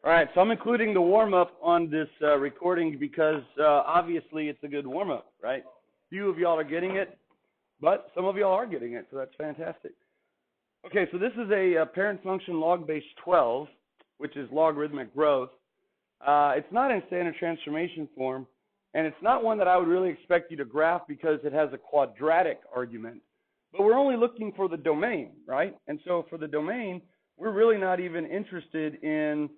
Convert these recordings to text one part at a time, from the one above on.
All right, so I'm including the warm-up on this recording because obviously it's a good warm-up, right? Few of y'all are getting it, but some of y'all are getting it, so that's fantastic. Okay, so this is a parent function log base 12, which is logarithmic growth. It's not in standard transformation form, and it's not one that I would really expect you to graph because it has a quadratic argument. But we're only looking for the domain, right? And so for the domain, we're really not even interested in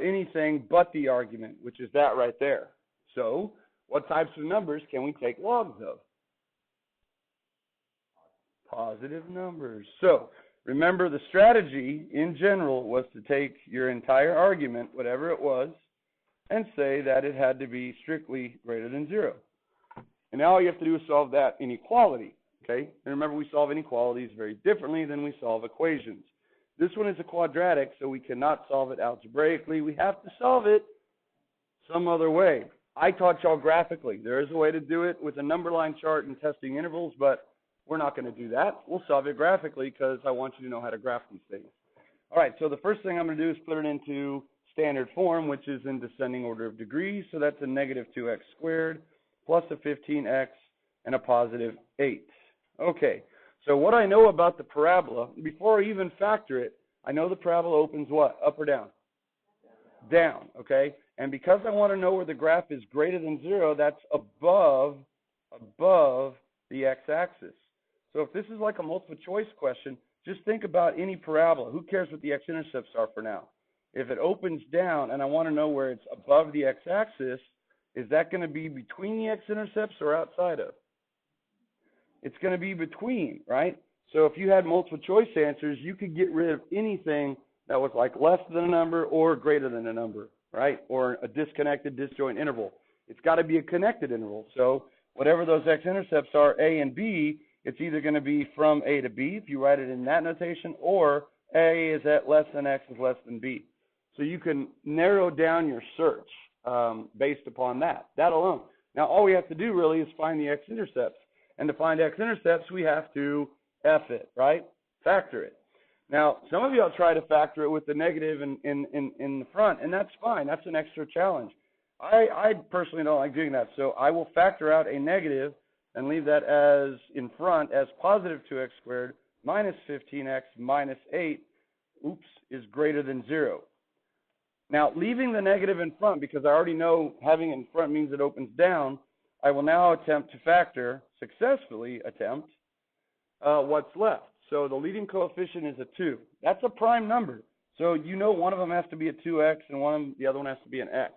anything but the argument, which is that right there. So what types of numbers can we take logs of? Positive numbers. So remember, the strategy in general was to take your entire argument, whatever it was, and say that it had to be strictly greater than 0. And now all you have to do is solve that inequality, okay? And remember, we solve inequalities very differently than we solve equations. This one is a quadratic, so we cannot solve it algebraically. We have to solve it some other way. I taught y'all graphically. There is a way to do it with a number line chart and testing intervals, but we're not going to do that. We'll solve it graphically because I want you to know how to graph these things. All right, so the first thing I'm going to do is put it into standard form, which is in descending order of degrees. So that's a negative 2x squared plus a 15x and a positive 8. Okay. So what I know about the parabola, before I even factor it, I know the parabola opens what? Up or down? Down, okay? And because I want to know where the graph is greater than 0, that's above the x-axis. So if this is like a multiple choice question, just think about any parabola. Who cares what the x-intercepts are for now? If it opens down and I want to know where it's above the x-axis, is that going to be between the x-intercepts or outside of? It's going to be between, right? So if you had multiple choice answers, you could get rid of anything that was like less than a number or greater than a number, right? Or a disconnected disjoint interval. It's got to be a connected interval. So whatever those x-intercepts are, A and B, it's either going to be from A to B, if you write it in that notation, or A is at less than X is less than B. So you can narrow down your search based upon that alone. Now all we have to do really is find the x-intercepts. And to find x-intercepts, we have to F it, right? Factor it. Now, some of y'all try to factor it with the negative in the front, and that's fine. That's an extra challenge. I personally don't like doing that, so I will factor out a negative and leave that as in front as positive 2x squared minus 15x minus 8, is greater than 0. Now, leaving the negative in front, because I already know having it in front means it opens down, I will now attempt to factor, successfully attempt, what's left. So the leading coefficient is a 2. That's a prime number. So you know one of them has to be a 2x and the other one has to be an x.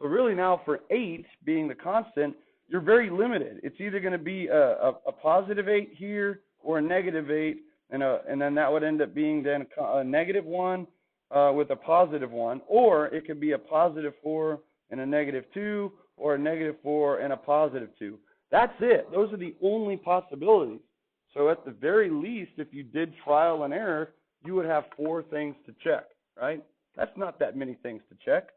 So really now for 8 being the constant, you're very limited. It's either going to be a positive 8 here or a negative 8, and then that would end up being then a negative 1 with a positive 1, or it could be a positive 4 and a negative 2, or a negative 4 and a positive 2. That's it. Those are the only possibilities. So at the very least, if you did trial and error, you would have 4 things to check, right? That's not that many things to check.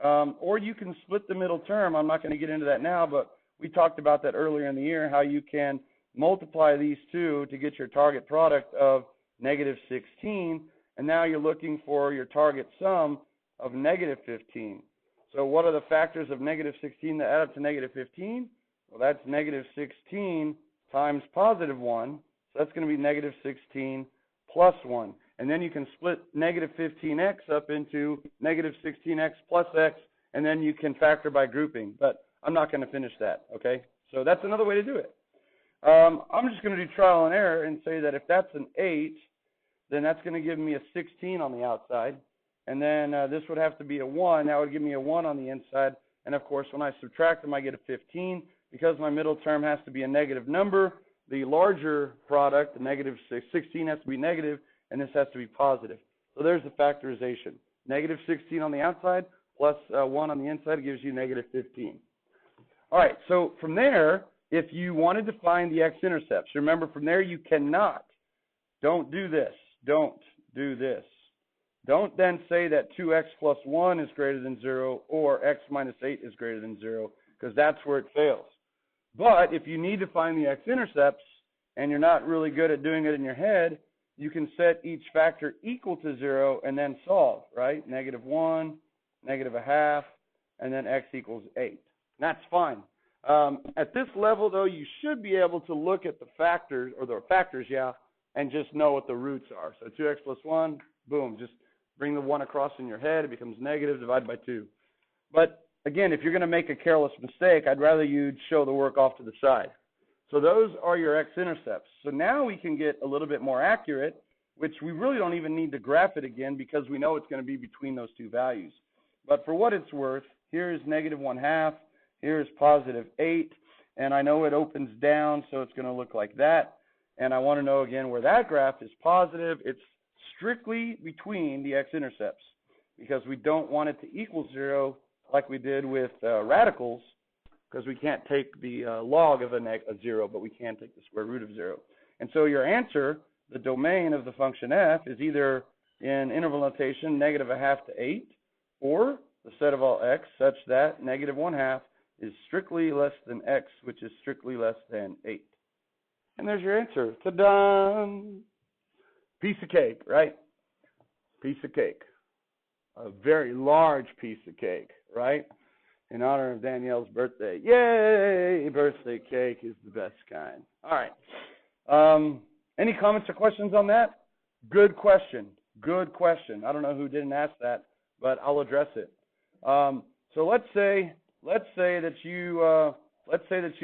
Or you can split the middle term. I'm not going to get into that now, but we talked about that earlier in the year, how you can multiply these two to get your target product of negative 16, and now you're looking for your target sum of negative 15. So what are the factors of negative 16 that add up to negative 15? Well, that's negative 16 times positive 1. So that's going to be negative 16 plus 1. And then you can split negative 15x up into negative 16x plus x, and then you can factor by grouping. But I'm not going to finish that, okay? So that's another way to do it. I'm just going to do trial and error and say that if that's an 8, then that's going to give me a 16 on the outside. And then this would have to be a 1. That would give me a 1 on the inside. And, of course, when I subtract them, I get a 15. Because my middle term has to be a negative number, the larger product, the negative 16, has to be negative, and this has to be positive. So there's the factorization. Negative 16 on the outside plus 1 on the inside gives you negative 15. All right, so from there, if you wanted to find the x-intercepts, remember from there you cannot, don't do this, don't do this. Don't then say that 2x plus 1 is greater than 0 or x minus 8 is greater than 0, because that's where it fails. But if you need to find the x-intercepts and you're not really good at doing it in your head, you can set each factor equal to 0 and then solve, right? Negative 1 negative a half, and then x equals 8. That's fine. At this level, though, you should be able to look at the factors, and just know what the roots are. So 2x plus 1, boom, just bring the 1 across in your head. It becomes negative, divide by 2. But, again, if you're going to make a careless mistake, I'd rather you'd show the work off to the side. So those are your x-intercepts. So now we can get a little bit more accurate, which we really don't even need to graph it again because we know it's going to be between those two values. But for what it's worth, here's negative 1/2, here's positive 8, and I know it opens down, so it's going to look like that. And I want to know again where that graph is positive. It's strictly between the x-intercepts because we don't want it to equal 0 like we did with radicals, because we can't take the log of a 0, but we can take the square root of 0. And so your answer, the domain of the function f, is either in interval notation negative a half to 8, or the set of all x such that negative 1/2 is strictly less than x, which is strictly less than 8. And there's your answer. Ta-da! Piece of cake, right? Piece of cake. A very large piece of cake, right? In honor of Danielle's birthday. Yay! Birthday cake is the best kind. All right. Any comments or questions on that? Good question. Good question. I don't know who didn't ask that, but I'll address it. So let's say that you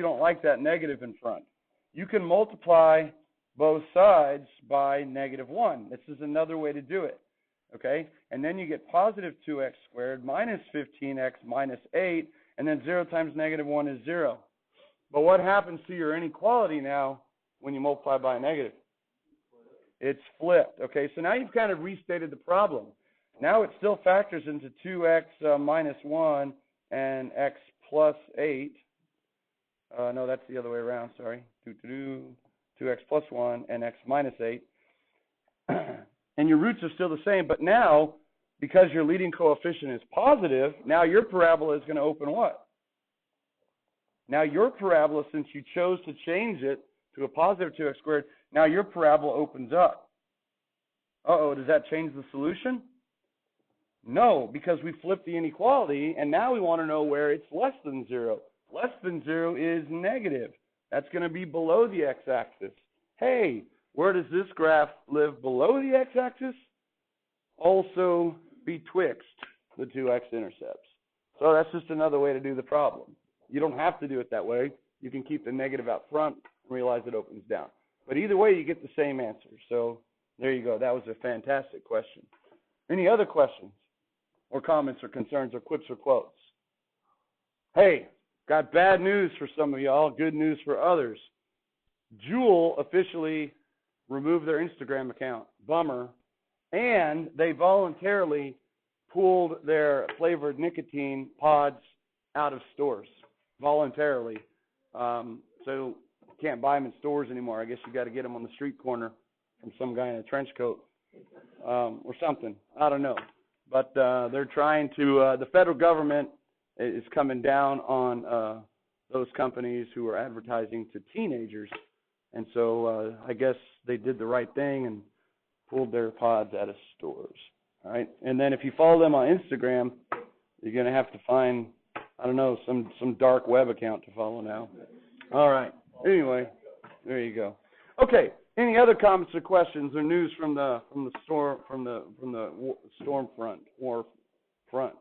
don't like that negative in front. You can multiply both sides by negative 1. This is another way to do it. Okay? And then you get positive 2x squared minus 15x minus 8, and then 0 times negative 1 is 0. But what happens to your inequality now when you multiply by a negative? It's flipped. Okay? So now you've kind of restated the problem. Now it still factors into 2x minus 1 and x plus 8. No, that's the other way around, sorry. 2x plus 1 and x minus 8. And your roots are still the same, but now, because your leading coefficient is positive, now your parabola is going to open what? Now your parabola, since you chose to change it to a positive 2x squared, now your parabola opens up. Uh-oh, does that change the solution? No, because we flipped the inequality, and now we want to know where it's less than 0. Less than 0 is negative. That's going to be below the x-axis. Hey, where does this graph live below the x-axis? Also betwixt the two x-intercepts. So that's just another way to do the problem. You don't have to do it that way. You can keep the negative out front and realize it opens down. But either way, you get the same answer. So there you go. That was a fantastic question. Any other questions or comments or concerns or quips or quotes? Hey, got bad news for some of y'all, good news for others. Juul officially removed their Instagram account. Bummer. And they voluntarily pulled their flavored nicotine pods out of stores. Voluntarily. So you can't buy them in stores anymore. I guess you got to get them on the street corner from some guy in a trench coat or something. I don't know. But they're trying to, the federal government is coming down on those companies who are advertising to teenagers. And so I guess they did the right thing and pulled their pods out of stores. All right. And then if you follow them on Instagram, you're going to have to find, I don't know, some dark web account to follow now. All right. Anyway, there you go. Okay. Any other comments or questions or news from the storm front, war front?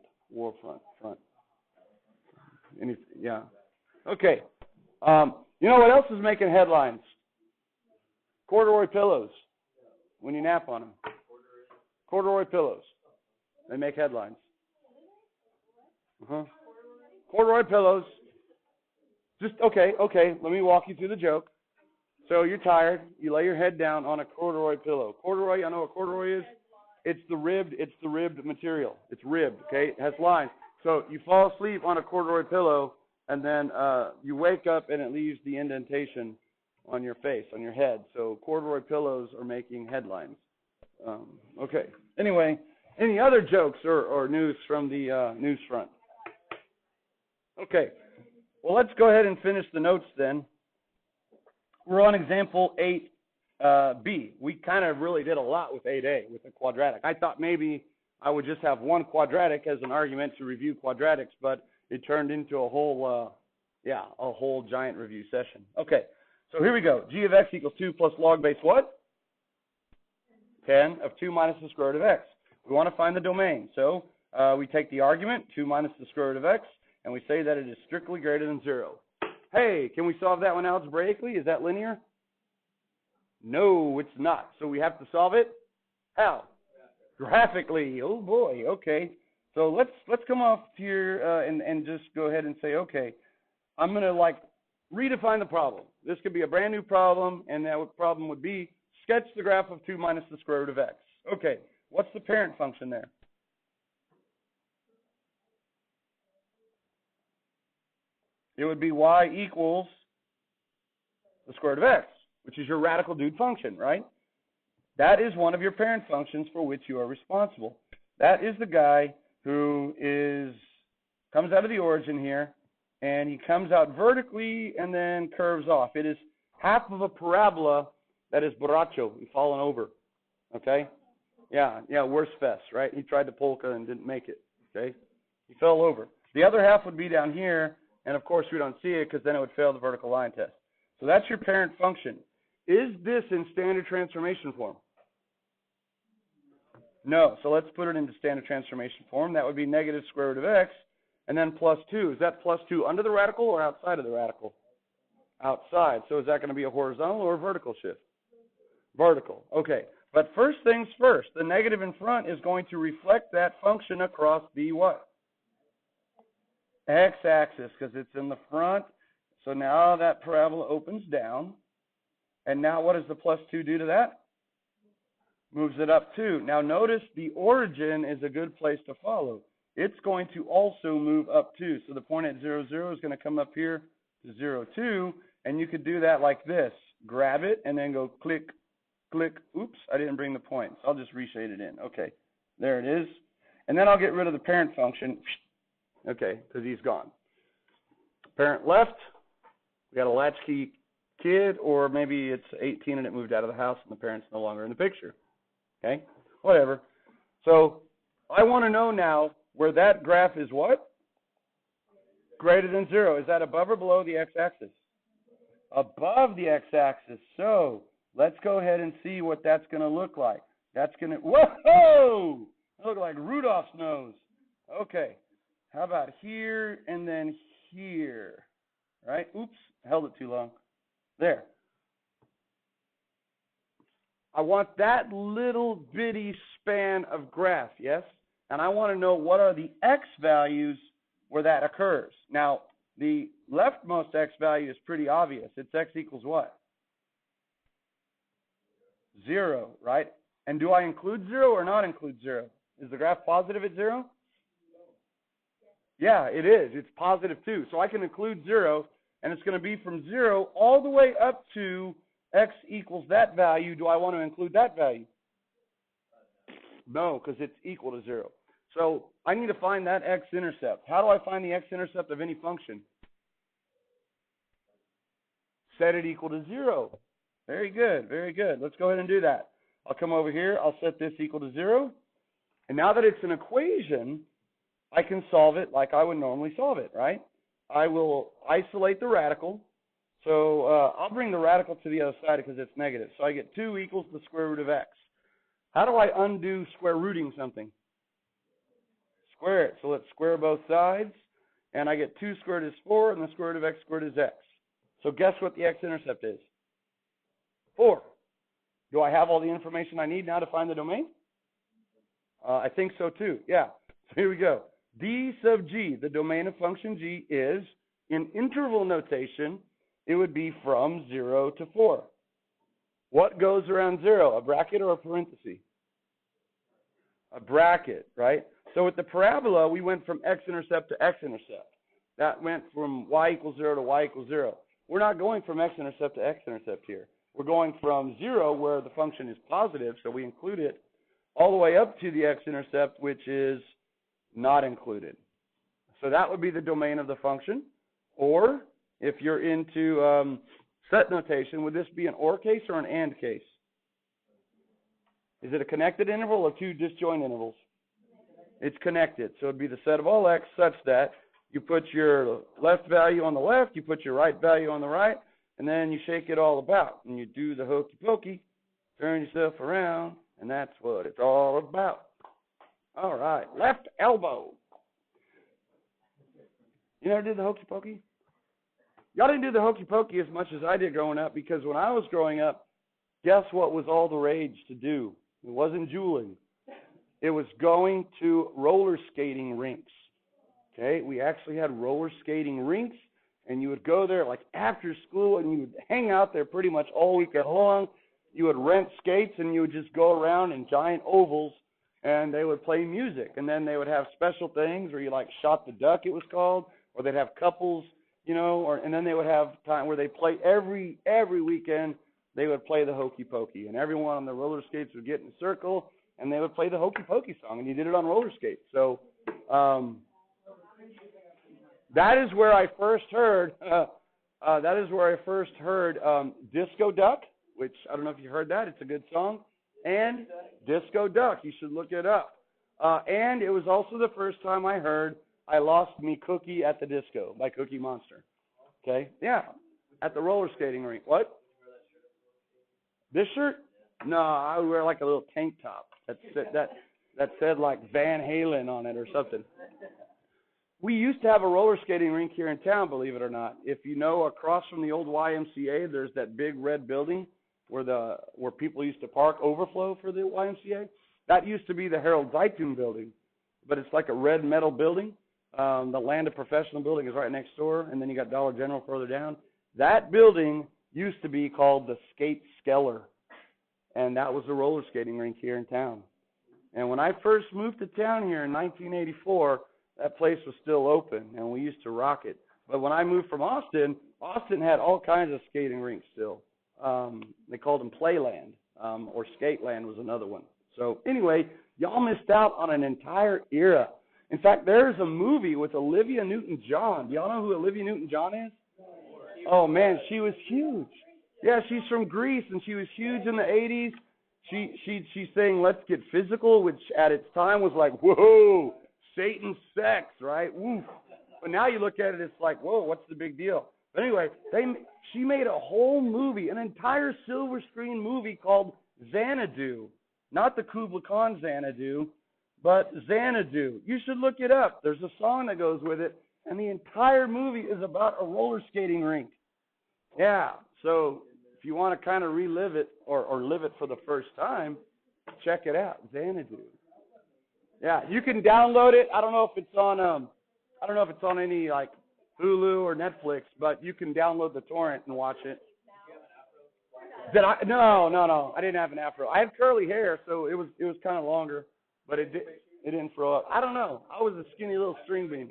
Yeah. Okay. You know what else is making headlines? Corduroy pillows. When you nap on them. Corduroy pillows. They make headlines. Corduroy pillows. Just okay. Let me walk you through the joke. So you're tired. You lay your head down on a corduroy pillow. Corduroy, I know what corduroy is. It's the ribbed material. It's ribbed. Okay, it has lines. So you fall asleep on a corduroy pillow, and then you wake up and it leaves the indentation on your face, on your head. So corduroy pillows are making headlines. Okay. Anyway, any other jokes or news from the news front? Okay. Well, let's go ahead and finish the notes then. We're on example 8B. We kind of really did a lot with 8A, with the quadratic. I thought maybe I would just have one quadratic as an argument to review quadratics, but it turned into a whole, a whole giant review session. Okay, so here we go. G of x equals 2 plus log base what? 10 of 2 minus the square root of x. We want to find the domain. So we take the argument, 2 minus the square root of x, and we say that it is strictly greater than 0. Hey, can we solve that one algebraically? Is that linear? No, it's not. So we have to solve it? How? Graphically. Oh boy, okay. So let's come off here and just go ahead and say, okay, I'm going to redefine the problem. This could be a brand new problem, and that problem would be sketch the graph of 2 minus the square root of x. Okay, what's the parent function there? It would be y equals the square root of x, which is your radical dude function, right? That is one of your parent functions for which you are responsible. That is the guy who comes out of the origin here, and he comes out vertically and then curves off. It is half of a parabola that is borracho, fallen over, okay? Yeah, worse fest, right? He tried the polka and didn't make it, okay? He fell over. The other half would be down here, and of course we don't see it because then it would fail the vertical line test. So that's your parent function. Is this in standard transformation form? No. So let's put it into standard transformation form. That would be negative square root of x, and then plus 2. Is that plus 2 under the radical or outside of the radical? Outside. So is that going to be a horizontal or a vertical shift? Vertical. Okay. But first things first, the negative in front is going to reflect that function across the what? X-axis, because it's in the front. So now that parabola opens down. And now what does the plus 2 do to that? Moves it up 2. Now notice the origin is a good place to follow. It's going to also move up 2. So the point at 0, 0 is going to come up here to 0, 2. And you could do that like this. Grab it and then go click, click. Oops, I didn't bring the points. I'll just reshade it in. Okay, there it is. And then I'll get rid of the parent function. Okay, because he's gone. Parent left. We got a latchkey kid, or maybe it's 18 and it moved out of the house and the parent's no longer in the picture. Okay, whatever. So I want to know now where that graph is what? Greater than 0. Is that above or below the x-axis? Above the x-axis. So let's go ahead and see what that's going to look like. That's going to, whoa! Look like Rudolph's nose. Okay. How about here and then here? Right? Oops, held it too long. There. I want that little bitty span of graph, yes? And I want to know what are the x values where that occurs. Now, the leftmost x value is pretty obvious. It's x equals what? 0, right? And do I include 0 or not include 0? Is the graph positive at 0? Yeah, it is. It's positive 2. So I can include 0, and it's going to be from 0 all the way up to x equals that value. Do I want to include that value? No, because it's equal to 0. So I need to find that x-intercept. How do I find the x-intercept of any function? Set it equal to 0. Very good, very good. Let's go ahead and do that. I'll come over here. I'll set this equal to 0. And now that it's an equation, I can solve it like I would normally solve it, right? I will isolate the radical. So I'll bring the radical to the other side because it's negative. So I get 2 equals the square root of x. How do I undo square rooting something? Square it. So let's square both sides. And I get 2 squared is 4, and the square root of x squared is x. So guess what the x-intercept is? 4. Do I have all the information I need now to find the domain? I think so too. Yeah. So here we go. D sub g, the domain of function g, is, in interval notation, it would be from 0 to 4. What goes around 0, a bracket or a parenthesis? A bracket, right? So with the parabola, we went from x-intercept to x-intercept. That went from y equals 0 to y equals 0. We're not going from x-intercept to x-intercept here. We're going from 0, where the function is positive, so we include it, all the way up to the x-intercept, which is not included. So that would be the domain of the function. Or, if you're into set notation, would this be an OR case or an AND case? Is it a connected interval or 2 disjoint intervals? It's connected. So it'd be the set of all x such that you put your left value on the left, you put your right value on the right, and then you shake it all about. And you do the hokey pokey, turn yourself around, and that's what it's all about. All right, left elbow. You never did the hokey pokey? Y'all didn't do the hokey pokey as much as I did growing up, because when I was growing up, guess what was all the rage to do? It wasn't juuling. It was going to roller skating rinks. Okay, we actually had roller skating rinks, and you would go there like after school, and you would hang out there pretty much all weekend long. You would rent skates, and you would just go around in giant ovals, and they would play music. And then they would have special things where you like shot the duck, it was called, or they'd have couples, you know, and then they would have time where they play every weekend. They would play the hokey pokey, and everyone on the roller skates would get in a circle, and they would play the hokey pokey song, and you did it on roller skates. So that is where I first heard. Disco Duck, which I don't know if you heard that. It's a good song. And Disco Duck, you should look it up. And it was also the first time I heard I Lost Me Cookie at the Disco by Cookie Monster. Okay? Yeah. At the roller skating rink. What? This shirt? No, I would wear like a little tank top that said like Van Halen on it or something. We used to have a roller skating rink here in town, believe it or not. If you know, across from the old YMCA, there's that big red building where people used to park overflow for the YMCA. That used to be the Harold Zeitun building, but it's like a red metal building. The Land of Professional building is right next door, and then you got Dollar General further down. That building used to be called the Skate Skeller, and that was the roller skating rink here in town. And when I first moved to town here in 1984, that place was still open, and we used to rock it. But when I moved from Austin, Austin had all kinds of skating rinks still. They called them Playland, or Skateland was another one. So anyway, y'all missed out on an entire era. In fact, there's a movie with Olivia Newton-John. Do y'all know who Olivia Newton-John is? Oh, man, she was huge. Yeah, she's from Greece, and she was huge in the 80s. She sang Let's Get Physical, which at its time was like, whoa, Satan's sex, right? Woof. But now you look at it, it's like, whoa, what's the big deal? But anyway, she made a whole movie, an entire silver screen movie called Xanadu. Not the Kubla Khan Xanadu, but Xanadu. You should look it up. There's a song that goes with it, and the entire movie is about a roller skating rink. Yeah, so if you want to kind of relive it or live it for the first time, check it out, Xanadu. Yeah, you can download it. I don't know if it's on any like Hulu or Netflix, but you can download the torrent and watch it. No. I didn't have an afro. I had curly hair, so it was kind of longer, but it didn't throw up. I don't know. I was a skinny little string bean.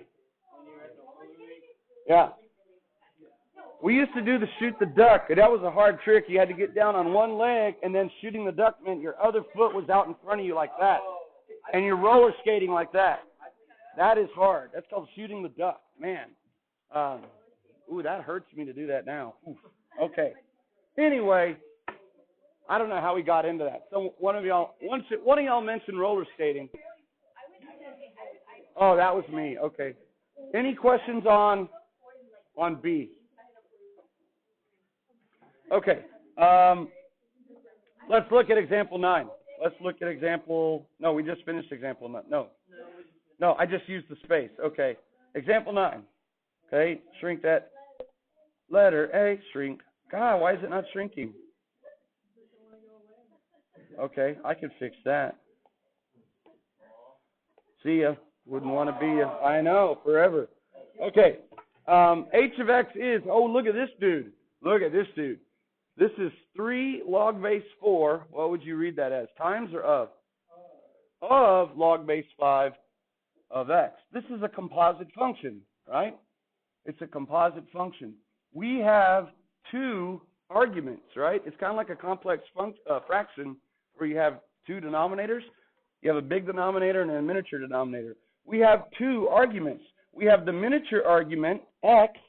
Yeah. We used to do the shoot the duck, and that was a hard trick. You had to get down on one leg, and then shooting the duck meant your other foot was out in front of you like that, and you're roller skating like that. That is hard. That's called shooting the duck, man. That hurts me to do that now. Oof. Okay. Anyway, I don't know how we got into that. So one of y'all mentioned roller skating. Oh, that was me. Okay. Any questions on B? Okay. Let's look at example 9. No, we just finished example 9. No, I just used the space. Okay. Example 9. Okay. Shrink that letter A. Shrink. God, why is it not shrinking? Okay, I can fix that. See ya. Wouldn't want to be ya. I know, forever. Okay. H of X is, look at this dude. This is 3 log base 4. What would you read that as? Times or of? Of log base 5 of X. This is a composite function, right? It's a composite function. We have 2 arguments, right? It's kind of like a complex fraction where you have 2 denominators. You have a big denominator and a miniature denominator. We have 2 arguments. We have the miniature argument, X,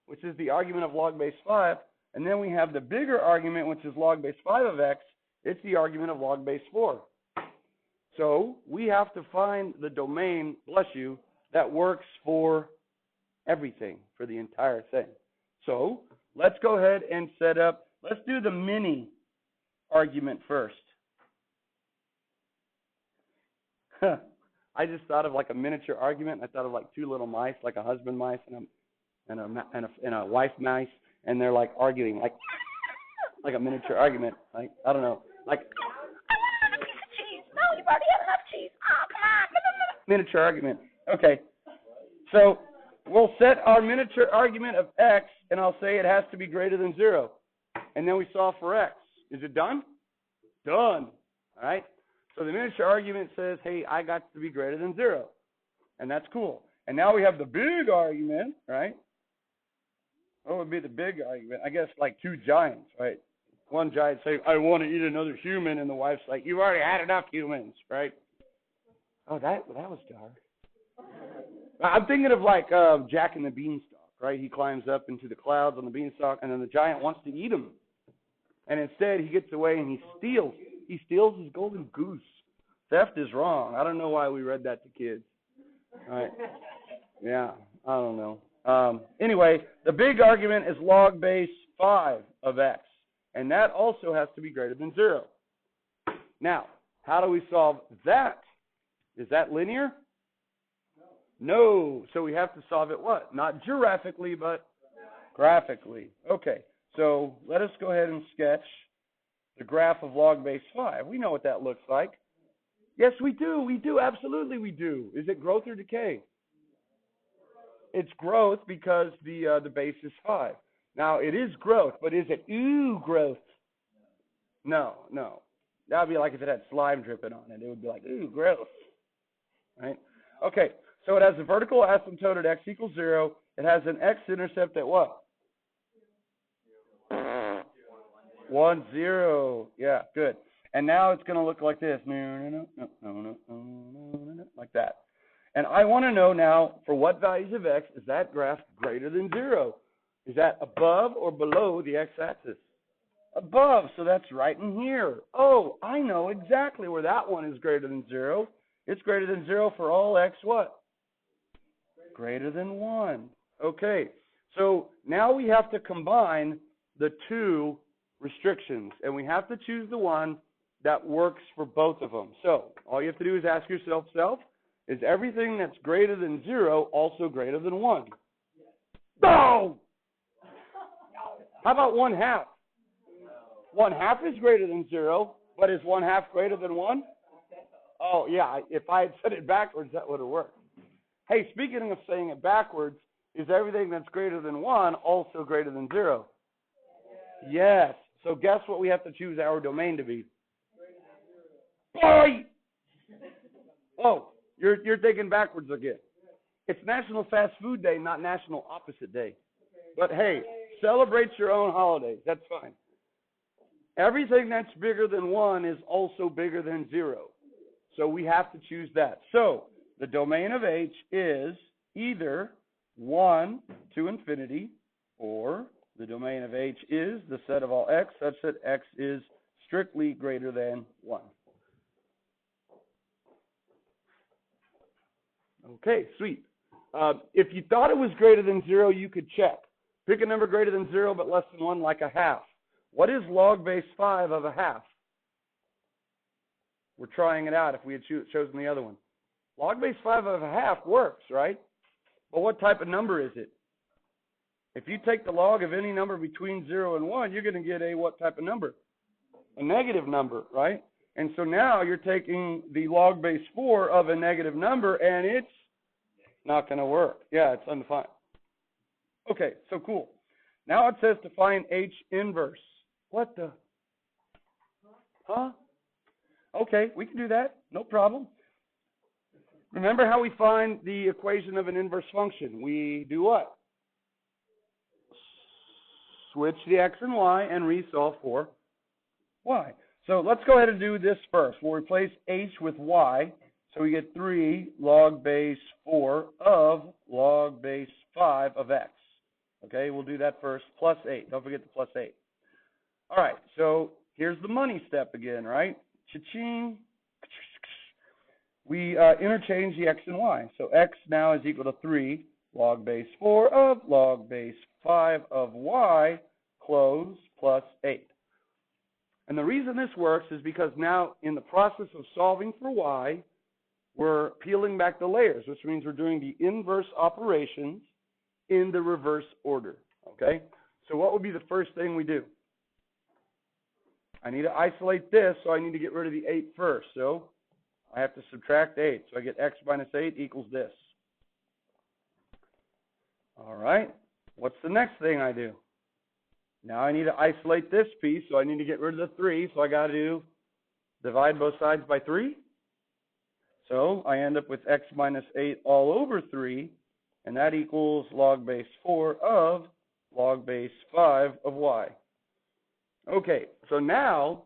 which is the argument of log base 5, and then we have the bigger argument, which is log base 5 of X. It's the argument of log base 4. So we have to find the domain, bless you, that works for everything, for the entire thing. So let's go ahead and set up, let's do the mini argument first. I just thought of like a miniature argument. I thought of like two little mice, like a husband mice and a wife mice, and they're like arguing, like a miniature argument. Like, I don't know, like, I want a piece of cheese. No, you've already had enough cheese. Oh, come on. Miniature argument. Okay. So we'll set our miniature argument of x, and I'll say it has to be greater than 0. And then we solve for x. Is it done? Done. All right? So the miniature argument says, hey, I got to be greater than 0. And that's cool. And now we have the big argument, right? What would be the big argument? I guess like two giants, right? One giant saying, I want to eat another human, and the wife's like, you've already had enough humans, right? Oh, that was dark. I'm thinking of like Jack and the Beanstalk, right? He climbs up into the clouds on the beanstalk, and then the giant wants to eat him. And instead, he gets away and he steals his golden goose. Theft is wrong. I don't know why we read that to kids. All right. Yeah, I don't know. Anyway, the big argument is log base 5 of x. And that also has to be greater than 0. Now, how do we solve that? Is that linear? No. So we have to solve it what? Not giraphically, but graphically. Okay. So let us go ahead and sketch the graph of log base 5. We know what that looks like. Yes, we do. We do. Absolutely we do. Is it growth or decay? It's growth because the base is 5. Now, it is growth, but is it growth? No. That would be like if it had slime dripping on it. It would be like, growth. Right? Okay, so it has a vertical asymptote at x equals 0. It has an x-intercept at what? 1, 0. Yeah, good. And now it's going to look like this. Like that. And I want to know now, for what values of x is that graph greater than 0? Is that above or below the x-axis? Above, so that's right in here. Oh, I know exactly where that one is greater than 0. It's greater than 0 for all x what? Greater than 1. Okay, so now we have to combine the two restrictions, and we have to choose the one that works for both of them. So all you have to do is ask yourself, is everything that's greater than 0 also greater than 1? No! How about 1/2? 1/2 is greater than 0, but is 1/2 greater than 1? Oh, yeah, if I had said it backwards, that would have worked. Hey, speaking of saying it backwards, is everything that's greater than 1 also greater than 0? Yes. So guess what we have to choose our domain to be? Boy! Oh, you're thinking backwards again. It's National Fast Food Day, not National Opposite Day. But hey, celebrate your own holidays. That's fine. Everything that's bigger than 1 is also bigger than 0. So we have to choose that. So the domain of H is either 1 to infinity, or the domain of H is the set of all x such that x is strictly greater than 1. Okay, sweet. If you thought it was greater than 0, you could check. Pick a number greater than 0 but less than 1, like a half. What is log base 5 of a half? We're trying it out if we had chosen the other one. Log base 5 of a half works, right? But what type of number is it? If you take the log of any number between 0 and 1, you're going to get a what type of number? A negative number, right? And so now you're taking the log base 4 of a negative number, and it's not going to work. Yeah, it's undefined. Okay, so cool. Now it says to find H inverse. What the? Huh? Okay, we can do that. No problem. Remember how we find the equation of an inverse function? We do what? Switch the x and y and resolve for y. So let's go ahead and do this first. We'll replace h with y. So we get 3 log base 4 of log base 5 of x. Okay, we'll do that first. Plus 8. Don't forget the plus 8. All right, so here's the money step again, right? Cha-ching. we interchange the x and y. So x now is equal to 3 log base 4 of log base 5 of y, close, plus 8. And the reason this works is because now in the process of solving for y, we're peeling back the layers, which means we're doing the inverse operations in the reverse order, okay? So what would be the first thing we do? I need to isolate this, so I need to get rid of the 8 first. So I have to subtract 8. So I get x minus 8 equals this. All right. What's the next thing I do? Now I need to isolate this piece, so I need to get rid of the 3. So I got to divide both sides by 3. So I end up with x minus 8 all over 3, and that equals log base 4 of log base 5 of y. Okay, so now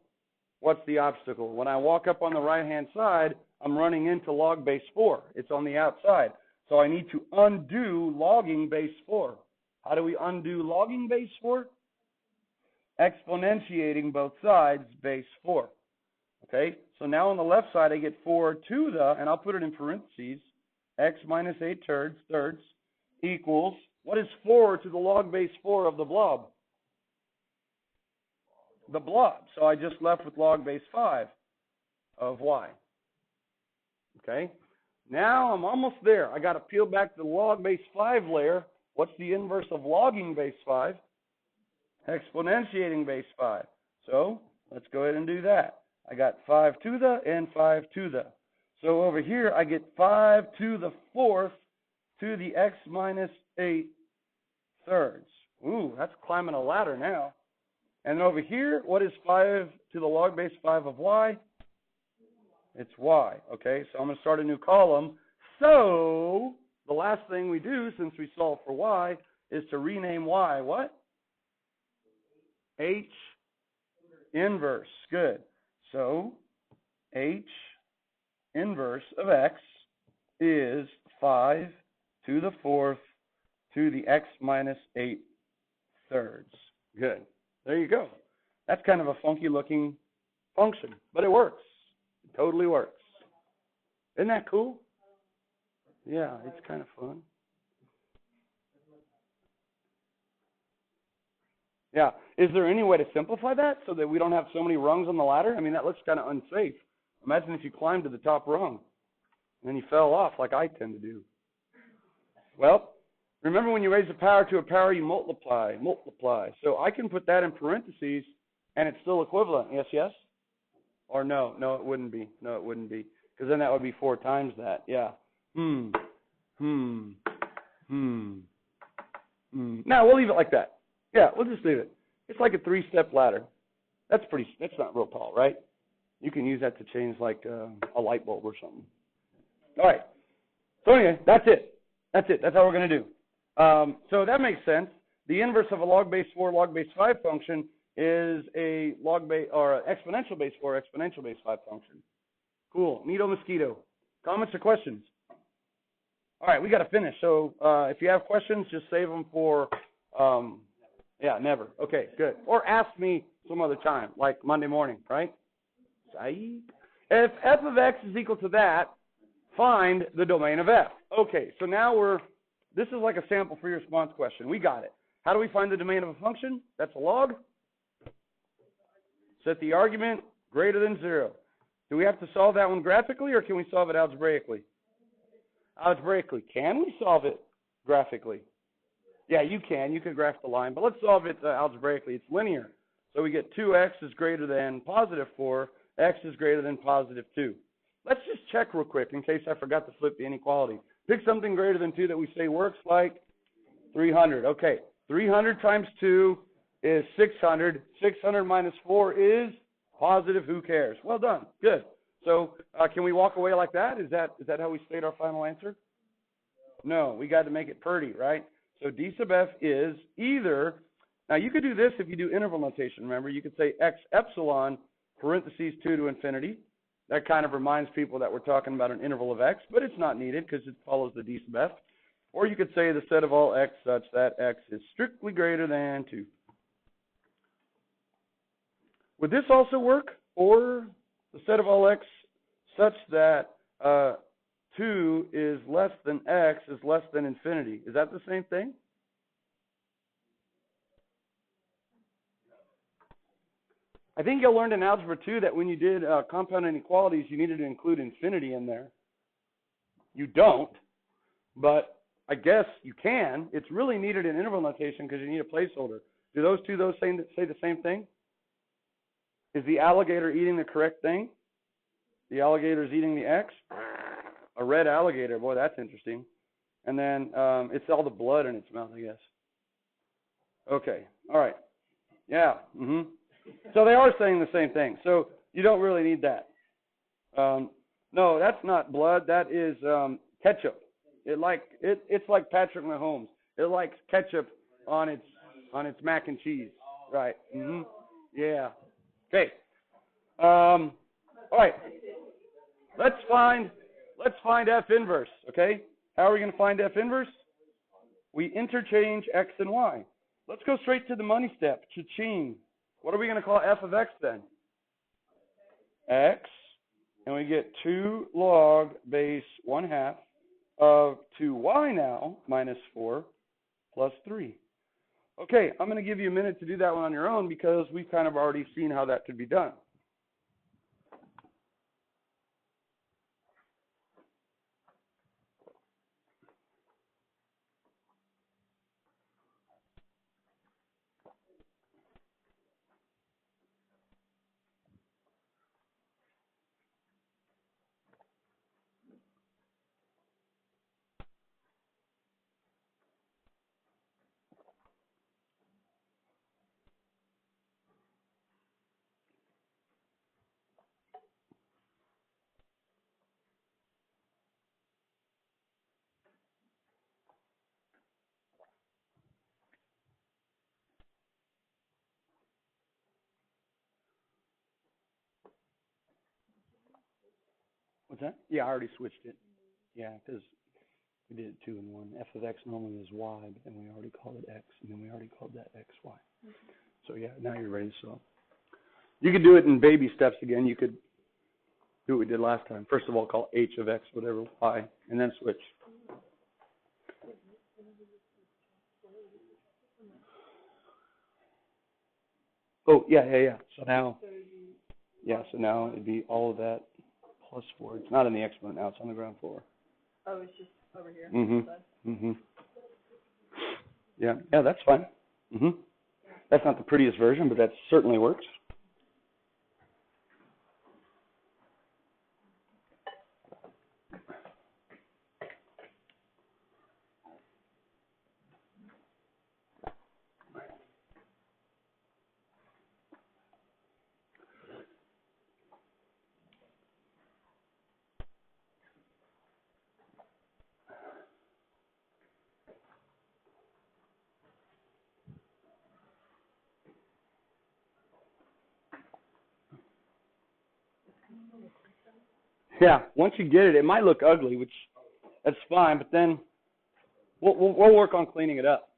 what's the obstacle? When I walk up on the right-hand side, I'm running into log base 4. It's on the outside. So I need to undo logging base 4. How do we undo logging base 4? Exponentiating both sides base 4. Okay, so now on the left side I get 4 to the, and I'll put it in parentheses, x minus 8 thirds equals, what is 4 to the log base 4 of the blob? The blob. So I just left with log base 5 of y. Okay, now I'm almost there. I got to peel back the log base 5 layer. What's the inverse of logging base 5? Exponentiating base 5. So let's go ahead and do that. I got 5 to the and 5 to the. So over here I get 5 to the 4th to the x minus 8 thirds. Ooh, that's climbing a ladder now. And over here, what is 5 to the log base 5 of y? It's y. Okay, so I'm going to start a new column. So the last thing we do since we solve for y is to rename y what? H inverse. Good. So H inverse of x is 5 to the 4th to the x minus 8 thirds. Good. There you go. That's kind of a funky looking function, but it works. It totally works. Isn't that cool? Yeah, it's kind of fun. Yeah. Is there any way to simplify that so that we don't have so many rungs on the ladder? I mean, that looks kind of unsafe. Imagine if you climbed to the top rung and then you fell off like I tend to do. Well, remember when you raise a power to a power, you multiply. So I can put that in parentheses and it's still equivalent. Yes, yes? Or no? No, it wouldn't be. No, it wouldn't be. Because then that would be 4 times that. Yeah. Now we'll leave it like that. Yeah, we'll just leave it. It's like a 3-step ladder. That's not real tall, right? You can use that to change like a light bulb or something. All right. So anyway, that's it. That's how we're going to do. So that makes sense. The inverse of a log base 4, log base 5 function is a log base or exponential base 4, exponential base 5 function. Cool. Neato mosquito. Comments or questions? All right, we got to finish. So if you have questions, just save them for, never. Okay, good. Or ask me some other time, like Monday morning, right? If f of x is equal to that, find the domain of f. Okay, so now this is like a sample free response question. We got it. How do we find the domain of a function? That's a log. Set the argument greater than 0. Do we have to solve that one graphically, or can we solve it algebraically? Algebraically. Can we solve it graphically? Yeah, you can. You can graph the line, but let's solve it algebraically. It's linear. So we get 2x is greater than positive 4, x is greater than positive 2. Let's just check real quick in case I forgot to flip the inequality. Pick something greater than 2 that we say works, like 300. Okay, 300 times 2 is 600. 600 minus 4 is positive. Who cares? Well done. Good. So can we walk away like that? Is that how we state our final answer? No, we got to make it pretty, right? So d sub f is either, now you could do this if you do interval notation. Remember, you could say x epsilon parentheses 2 to infinity. That kind of reminds people that we're talking about an interval of x, but it's not needed because it follows the d sub f. Or you could say the set of all x such that x is strictly greater than 2. Would this also work? Or the set of all x such that 2 is less than x is less than infinity. Is that the same thing? I think you learned in Algebra 2 that when you did compound inequalities, you needed to include infinity in there. You don't, but I guess you can. It's really needed in interval notation because you need a placeholder. Do those two say the same thing? Is the alligator eating the correct thing? The alligator is eating the X? A red alligator. Boy, that's interesting. And then it's all the blood in its mouth, I guess. Okay. All right. Yeah. So they are saying the same thing. So you don't really need that. No, that's not blood. That is ketchup. It's like Patrick Mahomes. It likes ketchup on its mac and cheese. Right. Yeah. Okay. All right. Let's find F inverse. Okay. How are we going to find F inverse? We interchange X and Y. Let's go straight to the money step. Cha-ching. What are we going to call F of X then? X, and we get 2 log base 1/2 of 2y now minus 4 plus 3. Okay, I'm going to give you a minute to do that one on your own because we've kind of already seen how that could be done. What's that? Yeah, I already switched it. Yeah, because we did it 2 and 1. F of X normally is Y, but then we already called it X, and then we already called that XY. So yeah, now you're ready to solve. You could do it in baby steps again. You could do what we did last time. First of all, call H of X whatever Y, and then switch. Oh, yeah. So now it'd be all of that plus 4. It's not in the exponent now. It's on the ground floor. Oh, it's just over here. Yeah, that's fine. That's not the prettiest version, but that certainly works. Yeah, once you get it, it might look ugly, which that's fine, but then we'll work on cleaning it up.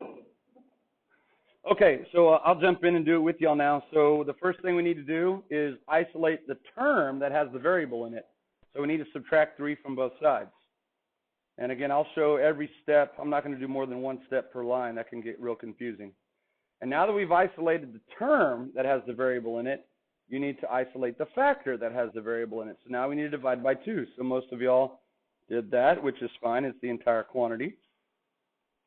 Okay, so I'll jump in and do it with y'all now. So the first thing we need to do is isolate the term that has the variable in it. So we need to subtract 3 from both sides. And again, I'll show every step. I'm not going to do more than one step per line. That can get real confusing. And now that we've isolated the term that has the variable in it, you need to isolate the factor that has the variable in it. So now we need to divide by 2. So most of y'all did that, which is fine. It's the entire quantity.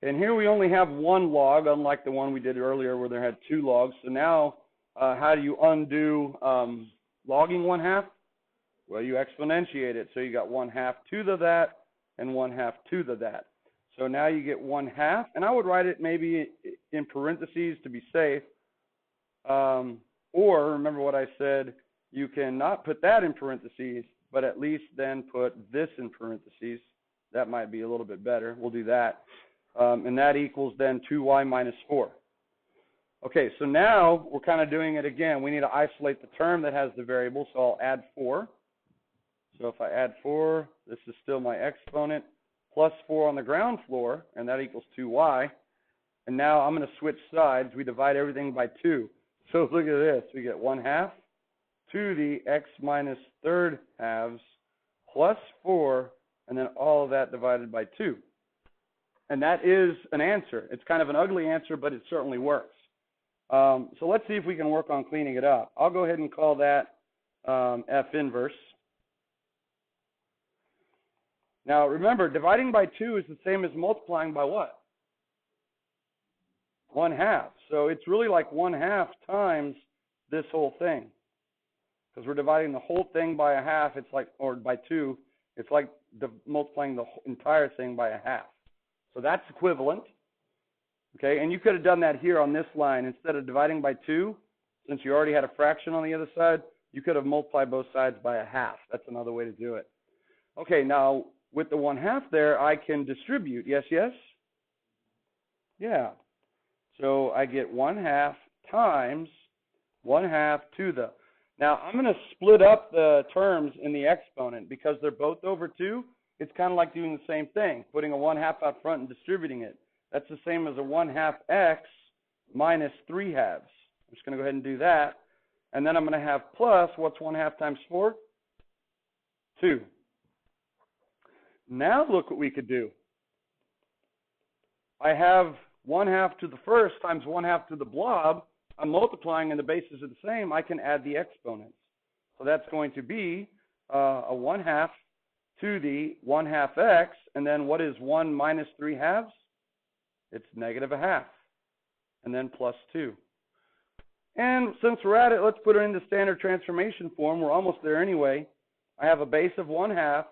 And here we only have 1 log, unlike the one we did earlier where there had 2 logs. So now how do you undo logging 1/2? Well, you exponentiate it. So you got 1/2 to the that and 1/2 to the that. So now you get 1/2. And I would write it maybe in parentheses to be safe. Or, remember what I said, you can not put that in parentheses, but at least then put this in parentheses. That might be a little bit better. We'll do that. And that equals then 2y minus 4. Okay, so now we're kind of doing it again. We need to isolate the term that has the variable, so I'll add 4. So if I add 4, this is still my exponent, plus 4 on the ground floor, and that equals 2y. And now I'm going to switch sides. We divide everything by 2. So look at this. We get 1/2 to the x minus 3rd halves plus 4, and then all of that divided by 2. And that is an answer. It's kind of an ugly answer, but it certainly works. So let's see if we can work on cleaning it up. I'll go ahead and call that F inverse. Now remember, dividing by 2 is the same as multiplying by what? 1/2. So it's really like 1/2 times this whole thing. Because we're dividing the whole thing by 1/2, it's like, or by 2, it's like multiplying the entire thing by 1/2. So that's equivalent. Okay, and you could have done that here on this line. Instead of dividing by 2, since you already had a fraction on the other side, you could have multiplied both sides by 1/2. That's another way to do it. Okay, now with the 1/2 there, I can distribute. Yes, yes? Yeah. So I get 1/2 times 1/2 to the. Now I'm going to split up the terms in the exponent because they're both over 2. It's kind of like doing the same thing, putting a 1/2 out front and distributing it. That's the same as a 1/2 x minus 3/2. I'm just going to go ahead and do that. And then I'm going to have plus, what's 1/2 times 4? 2. Now look what we could do. I have 1/2 to the first times 1/2 to the blob. I'm multiplying and the bases are the same. I can add the exponents. So that's going to be a 1/2 to the 1/2 x. And then what is 1 minus 3/2? It's negative 1/2. And then plus 2. And since we're at it, let's put it into standard transformation form. We're almost there anyway. I have a base of 1/2.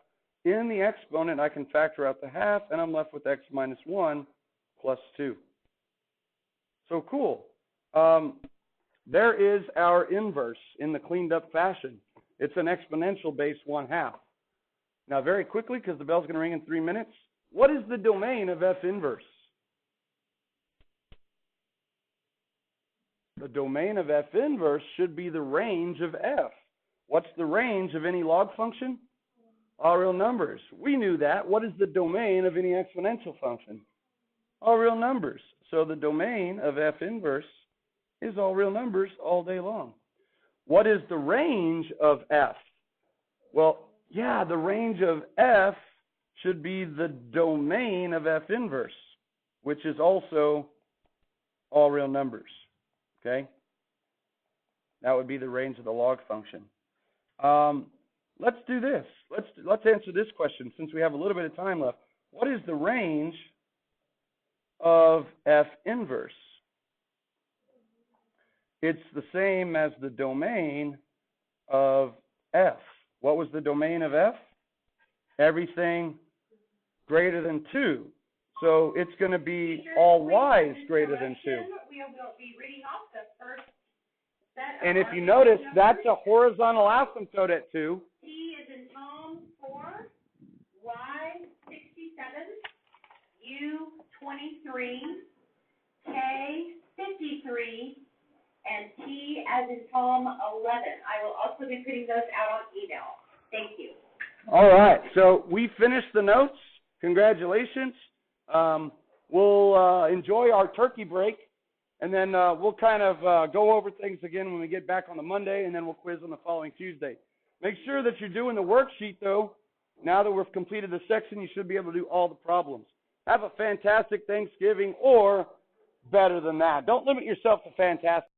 In the exponent, I can factor out the 1/2, and I'm left with x minus 1 plus 2. So cool. There is our inverse in the cleaned up fashion. It's an exponential base 1/2. Now very quickly, because the bell's going to ring in 3 minutes, what is the domain of F inverse? The domain of F inverse should be the range of F. What's the range of any log function? All real numbers. We knew that. What is the domain of any exponential function? All real numbers. So the domain of F inverse is all real numbers all day long. What is the range of F? Well, yeah, the range of F should be the domain of F inverse, which is also all real numbers. Okay? That would be the range of the log function. Let's do this. Let's answer this question since we have a little bit of time left. What is the range of F inverse? It's the same as the domain of F. What was the domain of F? Everything greater than 2. So it's going to be all y's greater than 2. We'll be reading off the first set. And if you notice, that's a horizontal asymptote at 2. T is in Tom 4, Y 67, U 23, K 53, and T as in Tom 11. I will also be putting those out on email. Thank you. All right, so we finished the notes. Congratulations. We'll enjoy our turkey break, and then we'll kind of go over things again when we get back on the Monday, and then we'll quiz on the following Tuesday. Make sure that you're doing the worksheet, though. Now that we've completed the section, you should be able to do all the problems. Have a fantastic Thanksgiving, or better than that. Don't limit yourself to fantastic.